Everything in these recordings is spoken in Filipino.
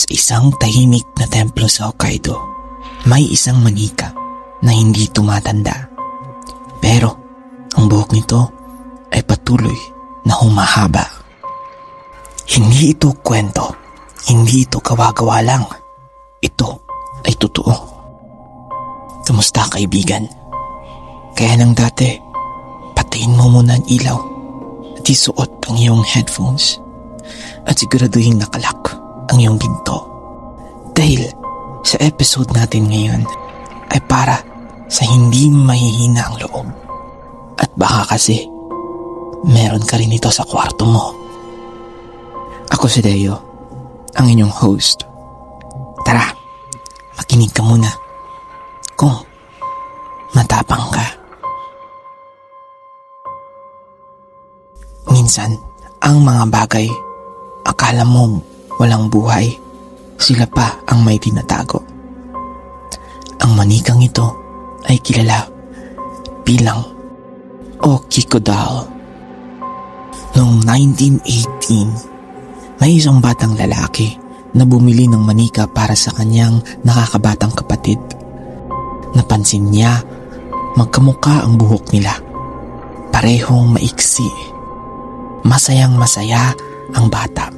Sa isang tahimik na templo sa Hokkaido, may isang manika na hindi tumatanda. Pero ang buhok nito ay patuloy na humahaba. Hindi ito kwento, hindi ito gawa-gawa lang. Ito ay totoo. Kamusta kaibigan? Kaya nang dati, patayin mo muna ang ilaw at isuot ang iyong headphones at siguraduhin nakalak ang iyong pinto. Dahil sa episode natin ngayon ay para sa hindi mahihina ang loob. At baka kasi meron ka rin ito sa kwarto mo. Ako si Deo, ang inyong host. Tara, makinig ka muna kung matapang ka. Minsan, ang mga bagay akala mong walang buhay, sila pa ang may tinatago. Ang manikang ito ay kilala bilang Okiko doll. Noong 1918, may isang batang lalaki na bumili ng manika para sa kanyang nakakabatang kapatid. Napansin niya magkamukha ang buhok nila. Parehong maiksi. Masayang masaya ang bata.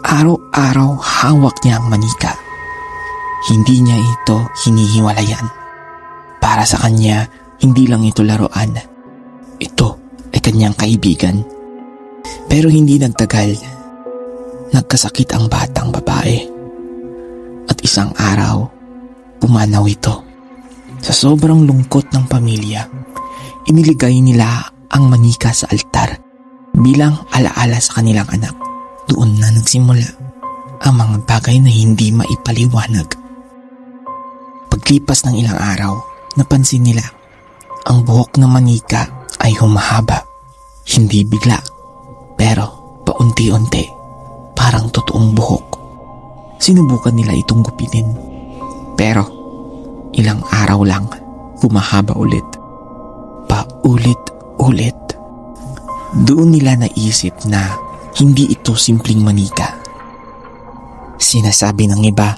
Araw-araw hawak niya ang manika. Hindi niya ito hinihiwalayan. Para sa kanya, hindi lang ito laruan. Ito ay kanyang kaibigan. Pero hindi nagtagal. Nagkasakit ang batang babae. At isang araw, pumanaw ito. Sa sobrang lungkot ng pamilya, iniligay nila ang manika sa altar bilang alaala sa kanilang anak. Doon na nagsimula ang mga bagay na hindi maipaliwanag. Paglipas ng ilang araw, napansin nila ang buhok ng manika ay humahaba. Hindi bigla, pero paunti-unti, parang totoong buhok. Sinubukan nila itong gupitin, pero ilang araw lang, humahaba ulit. Paulit-ulit. Doon nila naisip na hindi ito simpleng manika. Sinasabi ng iba,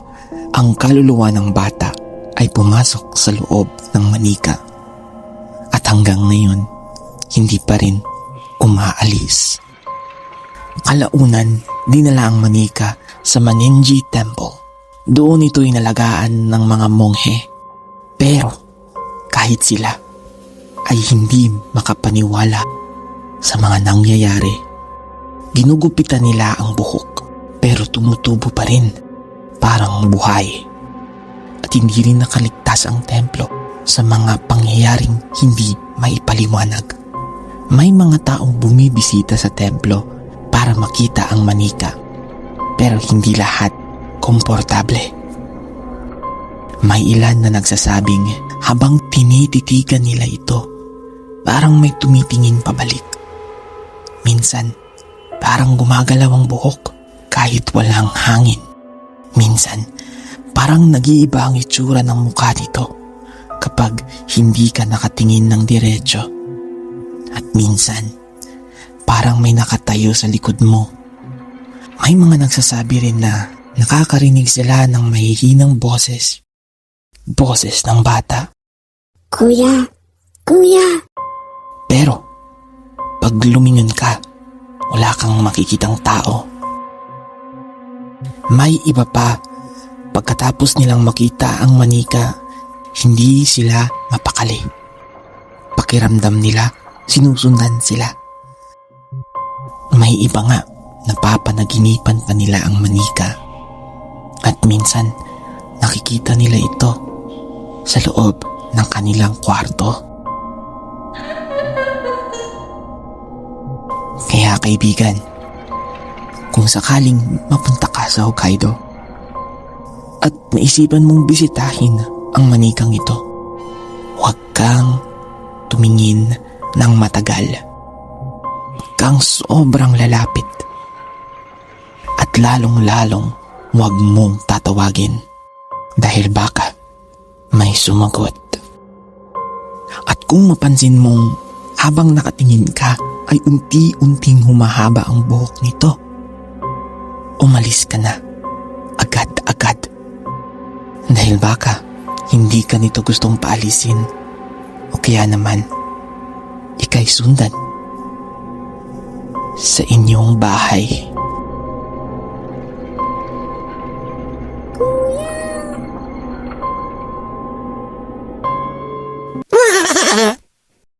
ang kaluluwa ng bata ay pumasok sa loob ng manika. At hanggang ngayon, hindi pa rin umaalis. Kalaunan, dinala ang manika sa Manenji Temple. Doon ito inalagaan ng mga monghe. Pero kahit sila ay hindi makapaniwala sa mga nangyayari. Ginugupitan nila ang buhok pero tumutubo pa rin, parang buhay. At hindi rin nakaligtas ang templo sa mga pangyayaring hindi maipaliwanag. May mga taong bumibisita sa templo para makita ang manika, pero hindi lahat komportable. May ilan na nagsasabing habang tinititigan nila ito, parang may tumitingin pabalik. Minsan, parang gumagalaw ang buhok kahit walang hangin. Minsan, parang nag-iiba ang itsura ng mukha nito kapag hindi ka nakatingin ng diretso. At minsan, parang may nakatayo sa likod mo. May mga nagsasabi rin na nakakarinig sila ng mahihinang boses. Boses ng bata. Kuya! Kuya! Pero, pag lumingon ka, wala kang makikitang tao. May iba pa, pagkatapos nilang makita ang manika, hindi sila mapakali. Pakiramdam nila, sinusundan sila. May iba nga, napapanaginipan pa nila ang manika. At minsan, nakikita nila ito sa loob ng kanilang kwarto. Kaya kaibigan, kung sakaling mapunta ka sa Hokkaido at naisipan mong bisitahin ang manikang ito, huwag kang tumingin ng matagal. Huwag kang sobrang lalapit. At lalong-lalong huwag mong tatawagin dahil baka may sumagot. At kung mapansin mong habang nakatingin ka ay unti-unting humahaba ang buhok nito, umalis ka na Dahil baka hindi ka nito gustong paalisin o kaya naman ika'y sundan sa inyong bahay. Kuya!